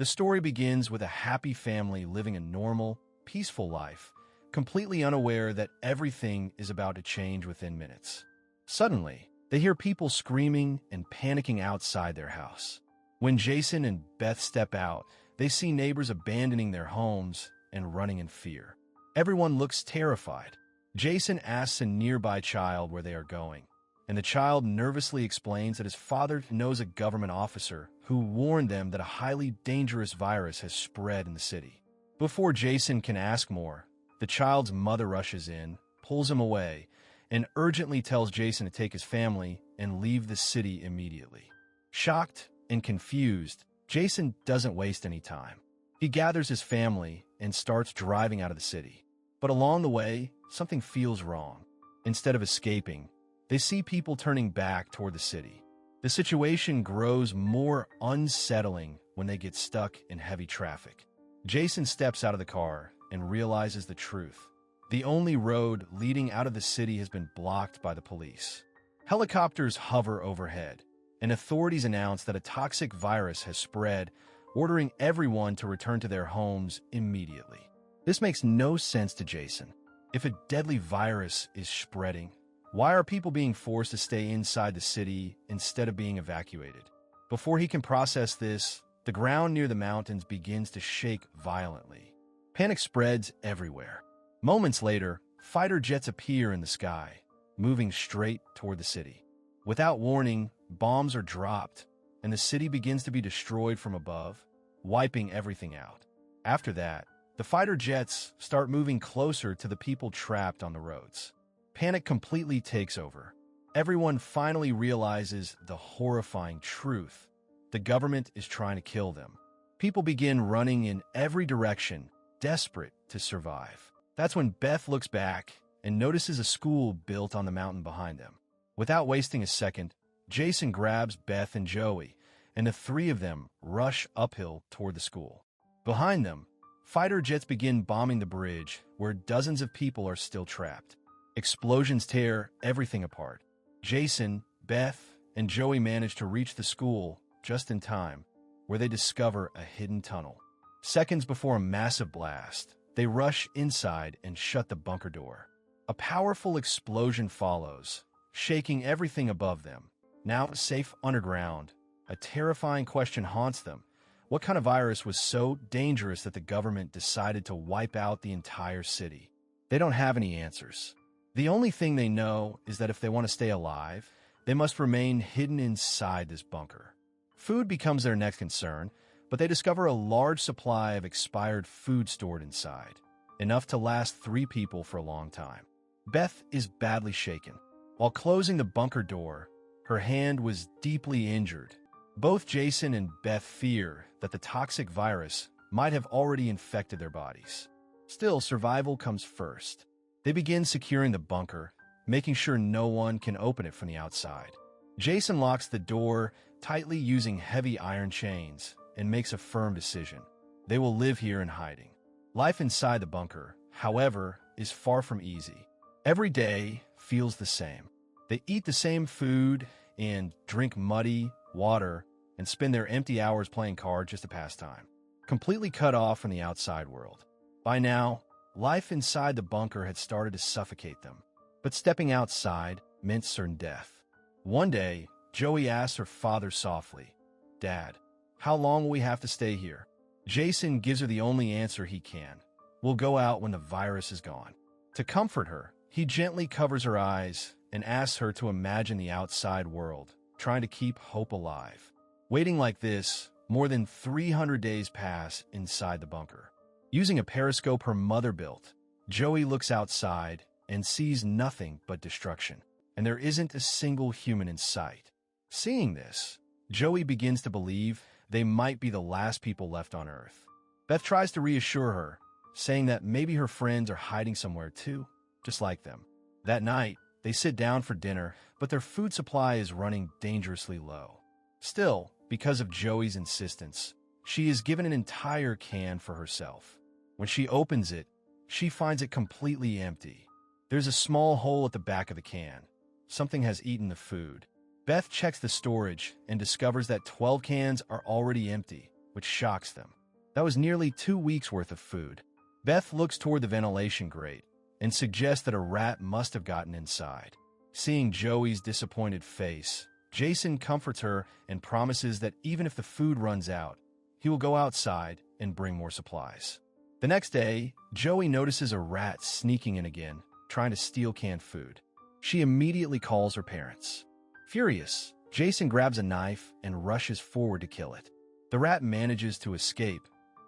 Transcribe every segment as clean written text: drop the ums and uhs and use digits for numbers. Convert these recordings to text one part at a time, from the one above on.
The story begins with a happy family living a normal, peaceful life, completely unaware that everything is about to change within minutes. Suddenly, they hear people screaming and panicking outside their house. When Jason and Beth step out, they see neighbors abandoning their homes and running in fear. Everyone looks terrified. Jason asks a nearby child where they are going, and the child nervously explains that his father knows a government officer who warned them that a highly dangerous virus has spread in the city. Before Jason can ask more, the child's mother rushes in, pulls him away, and urgently tells Jason to take his family and leave the city immediately. Shocked and confused, Jason doesn't waste any time. He gathers his family and starts driving out of the city. But along the way, something feels wrong. Instead of escaping, they see people turning back toward the city. The situation grows more unsettling when they get stuck in heavy traffic. Jason steps out of the car and realizes the truth. The only road leading out of the city has been blocked by the police. Helicopters hover overhead, and authorities announce that a toxic virus has spread, ordering everyone to return to their homes immediately. This makes no sense to Jason. If a deadly virus is spreading, why are people being forced to stay inside the city instead of being evacuated? Before he can process this, the ground near the mountains begins to shake violently. Panic spreads everywhere. Moments later, fighter jets appear in the sky, moving straight toward the city. Without warning, bombs are dropped, and the city begins to be destroyed from above, wiping everything out. After that, the fighter jets start moving closer to the people trapped on the roads. Panic completely takes over. Everyone finally realizes the horrifying truth. The government is trying to kill them. People begin running in every direction, desperate to survive. That's when Beth looks back and notices a school built on the mountain behind them. Without wasting a second, Jason grabs Beth and Joey, and the three of them rush uphill toward the school. Behind them, fighter jets begin bombing the bridge, where dozens of people are still trapped. Explosions tear everything apart. Jason, Beth, and Joey manage to reach the school just in time, where they discover a hidden tunnel. Seconds before a massive blast, they rush inside and shut the bunker door. A powerful explosion follows, shaking everything above them. Now safe underground, a terrifying question haunts them. What kind of virus was so dangerous that the government decided to wipe out the entire city? They don't have any answers. The only thing they know is that if they want to stay alive, they must remain hidden inside this bunker. Food becomes their next concern, but they discover a large supply of expired food stored inside, enough to last 3 people for a long time. Beth is badly shaken. While closing the bunker door, her hand was deeply injured. Both Jason and Beth fear that the toxic virus might have already infected their bodies. Still, survival comes first. They begin securing the bunker, making sure no one can open it from the outside. Jason locks the door tightly using heavy iron chains and makes a firm decision. They will live here in hiding. Life inside the bunker, however, is far from easy. Every day feels the same. They eat the same food and drink muddy water and spend their empty hours playing cards just to pass time, completely cut off from the outside world. By now, life inside the bunker had started to suffocate them, but stepping outside meant certain death. One day, Joey asks her father softly, "Dad, how long will we have to stay here?" Jason gives her the only answer he can. "We'll go out when the virus is gone." To comfort her, he gently covers her eyes and asks her to imagine the outside world, trying to keep hope alive. Waiting like this, more than 300 days pass inside the bunker. Using a periscope her mother built, Joey looks outside and sees nothing but destruction, and there isn't a single human in sight. Seeing this, Joey begins to believe they might be the last people left on Earth. Beth tries to reassure her, saying that maybe her friends are hiding somewhere too, just like them. That night, they sit down for dinner, but their food supply is running dangerously low. Still, because of Joey's insistence, she is given an entire can for herself. When she opens it, she finds it completely empty. There's a small hole at the back of the can. Something has eaten the food. Beth checks the storage and discovers that 12 cans are already empty, which shocks them. That was nearly 2 weeks' worth of food. Beth looks toward the ventilation grate and suggests that a rat must have gotten inside. Seeing Joey's disappointed face, Jason comforts her and promises that even if the food runs out, he will go outside and bring more supplies. The next day, Joey notices a rat sneaking in again, trying to steal canned food. She immediately calls her parents. Furious, Jason grabs a knife and rushes forward to kill it. The rat manages to escape,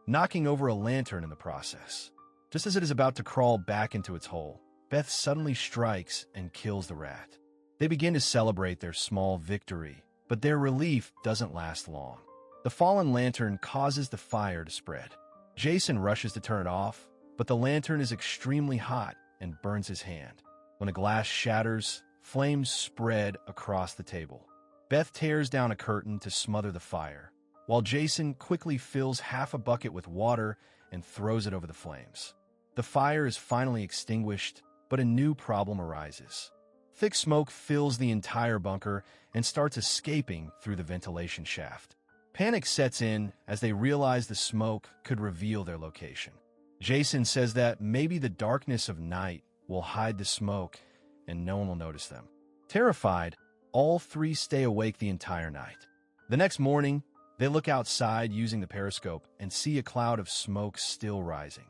knocking over a lantern in the process. Just as it is about to crawl back into its hole, Beth suddenly strikes and kills the rat. They begin to celebrate their small victory, but their relief doesn't last long. The fallen lantern causes the fire to spread. Jason rushes to turn it off, but the lantern is extremely hot and burns his hand. When the glass shatters, flames spread across the table. Beth tears down a curtain to smother the fire, while Jason quickly fills half a bucket with water and throws it over the flames. The fire is finally extinguished, but a new problem arises. Thick smoke fills the entire bunker and starts escaping through the ventilation shaft. Panic sets in as they realize the smoke could reveal their location. Jason says that maybe the darkness of night will hide the smoke and no one will notice them. Terrified, all three stay awake the entire night. The next morning, they look outside using the periscope and see a cloud of smoke still rising.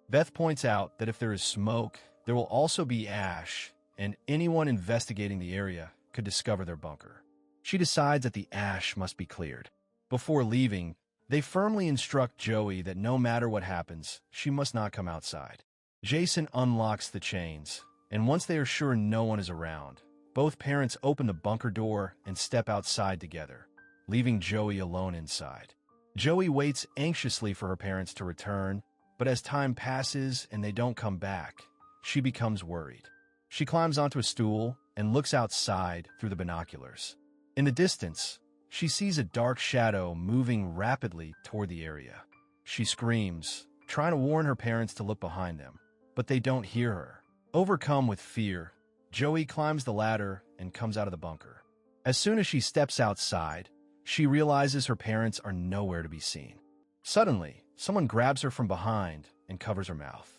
Beth points out that if there is smoke, there will also be ash, and anyone investigating the area could discover their bunker. She decides that the ash must be cleared. Before leaving, they firmly instruct Joey that no matter what happens, she must not come outside. Jason unlocks the chains, and once they are sure no one is around, both parents open the bunker door and step outside together, leaving Joey alone inside. Joey waits anxiously for her parents to return, but as time passes and they don't come back, she becomes worried. She climbs onto a stool and looks outside through the binoculars. In the distance, she sees a dark shadow moving rapidly toward the area. She screams, trying to warn her parents to look behind them, but they don't hear her. Overcome with fear, Joey climbs the ladder and comes out of the bunker. As soon as she steps outside, she realizes her parents are nowhere to be seen. Suddenly, someone grabs her from behind and covers her mouth.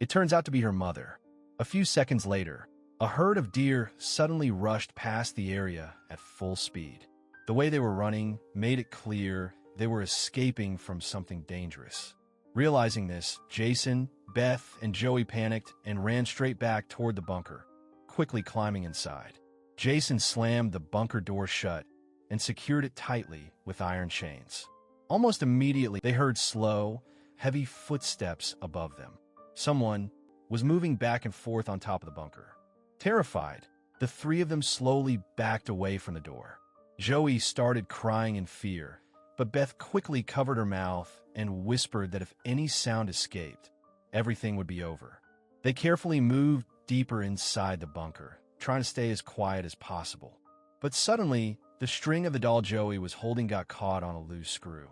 It turns out to be her mother. A few seconds later, a herd of deer suddenly rushed past the area at full speed. The way they were running made it clear they were escaping from something dangerous. Realizing this, Jason, Beth, and Joey panicked and ran straight back toward the bunker, quickly climbing inside. Jason slammed the bunker door shut and secured it tightly with iron chains. Almost immediately, they heard slow, heavy footsteps above them. Someone was moving back and forth on top of the bunker. Terrified, the three of them slowly backed away from the door. Joey started crying in fear, but Beth quickly covered her mouth and whispered that if any sound escaped, everything would be over. They carefully moved deeper inside the bunker, trying to stay as quiet as possible. But suddenly, the string of the doll Joey was holding got caught on a loose screw.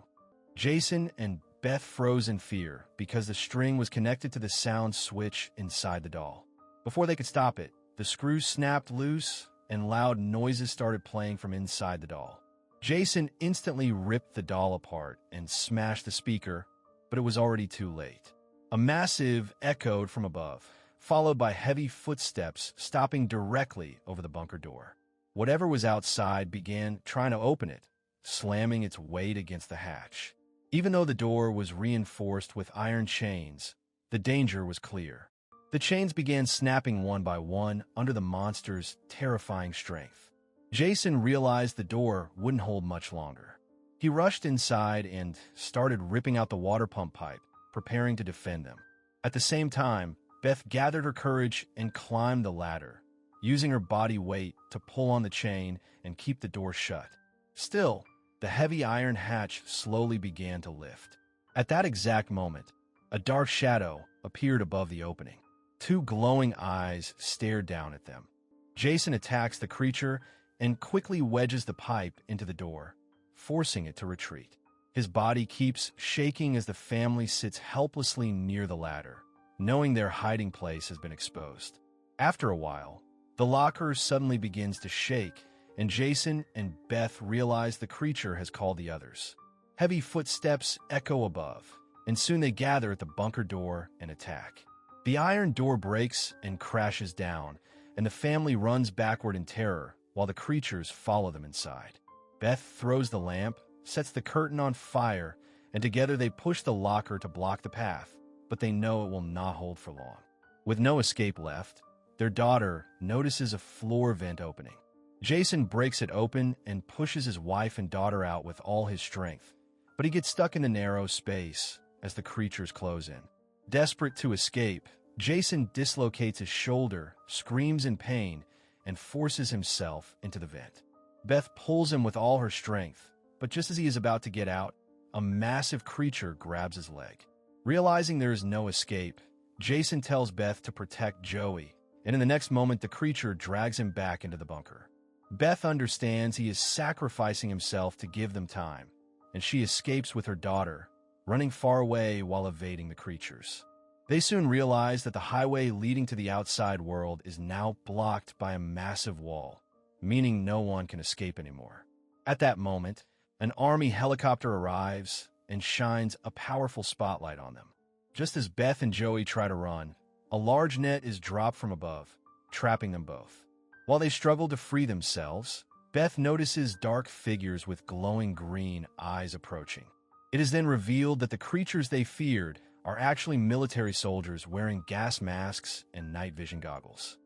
Jason and Beth froze in fear because the string was connected to the sound switch inside the doll. Before they could stop it, the screw snapped loose and loud noises started playing from inside the doll. Jason instantly ripped the doll apart and smashed the speaker, but it was already too late. A massive echoed from above, followed by heavy footsteps stopping directly over the bunker door. Whatever was outside began trying to open it, slamming its weight against the hatch. Even though the door was reinforced with iron chains, the danger was clear. The chains began snapping one by one under the monster's terrifying strength. Jason realized the door wouldn't hold much longer. He rushed inside and started ripping out the water pump pipe, preparing to defend them. At the same time, Beth gathered her courage and climbed the ladder, using her body weight to pull on the chain and keep the door shut. Still, the heavy iron hatch slowly began to lift. At that exact moment, a dark shadow appeared above the opening. Two glowing eyes stared down at them. Jason attacks the creature and quickly wedges the pipe into the door, forcing it to retreat. His body keeps shaking as the family sits helplessly near the ladder, knowing their hiding place has been exposed. After a while, the locker suddenly begins to shake, and Jason and Beth realize the creature has called the others. Heavy footsteps echo above, and soon they gather at the bunker door and attack. The iron door breaks and crashes down, and the family runs backward in terror while the creatures follow them inside. Beth throws the lamp, sets the curtain on fire, and together they push the locker to block the path, but they know it will not hold for long. With no escape left, their daughter notices a floor vent opening. Jason breaks it open and pushes his wife and daughter out with all his strength, but he gets stuck in the narrow space as the creatures close in. Desperate to escape, Jason dislocates his shoulder, screams in pain, and forces himself into the vent. Beth pulls him with all her strength, but just as he is about to get out, a massive creature grabs his leg. Realizing there is no escape, Jason tells Beth to protect Joey, and in the next moment the creature drags him back into the bunker. Beth understands he is sacrificing himself to give them time, and she escapes with her daughter, running far away while evading the creatures. They soon realize that the highway leading to the outside world is now blocked by a massive wall, meaning no one can escape anymore. At that moment, an army helicopter arrives and shines a powerful spotlight on them. Just as Beth and Joey try to run, a large net is dropped from above, trapping them both. While they struggle to free themselves, Beth notices dark figures with glowing green eyes approaching. It is then revealed that the creatures they feared are actually military soldiers wearing gas masks and night vision goggles.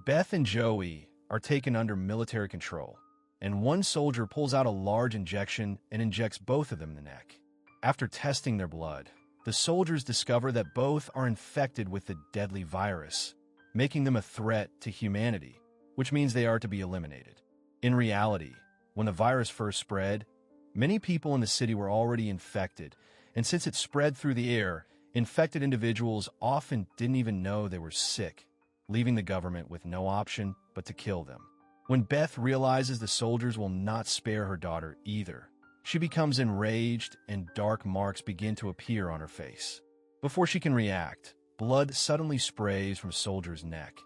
Beth and Joey are taken under military control, and one soldier pulls out a large injection and injects both of them in the neck. After testing their blood, the soldiers discover that both are infected with the deadly virus, making them a threat to humanity, which means they are to be eliminated. In reality, when the virus first spread, many people in the city were already infected, and since it spread through the air, infected individuals often didn't even know they were sick, leaving the government with no option but to kill them. When Beth realizes the soldiers will not spare her daughter either, she becomes enraged and dark marks begin to appear on her face. Before she can react, blood suddenly sprays from Soldier's neck,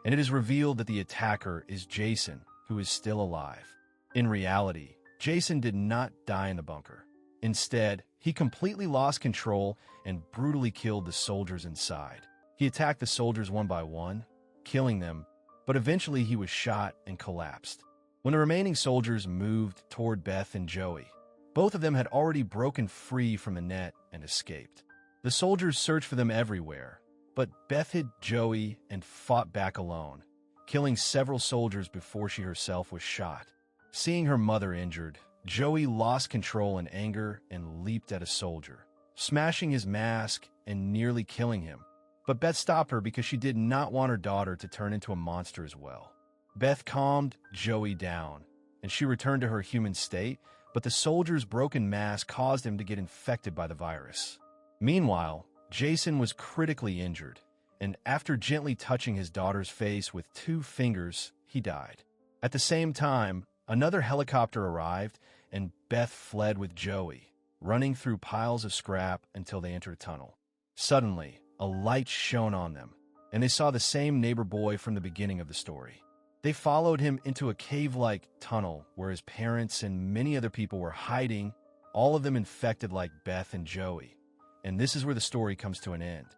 and it is revealed that the attacker is Jason, who is still alive. In reality, Jason did not die in the bunker. Instead, he completely lost control and brutally killed the soldiers inside. He attacked the soldiers one by one, killing them, but eventually he was shot and collapsed. When the remaining soldiers moved toward Beth and Joey, both of them had already broken free from the net and escaped. The soldiers searched for them everywhere, but Beth hid Joey and fought back alone, killing several soldiers before she herself was shot. Seeing her mother injured, Joey lost control in anger and leaped at a soldier, smashing his mask and nearly killing him. But Beth stopped her because she did not want her daughter to turn into a monster as well. Beth calmed Joey down, and she returned to her human state, but the soldier's broken mask caused him to get infected by the virus. Meanwhile, Jason was critically injured, and after gently touching his daughter's face with 2 fingers, he died. At the same time, another helicopter arrived, and Beth fled with Joey, running through piles of scrap until they entered a tunnel. Suddenly, a light shone on them, and they saw the same neighbor boy from the beginning of the story. They followed him into a cave-like tunnel where his parents and many other people were hiding, all of them infected like Beth and Joey. And this is where the story comes to an end.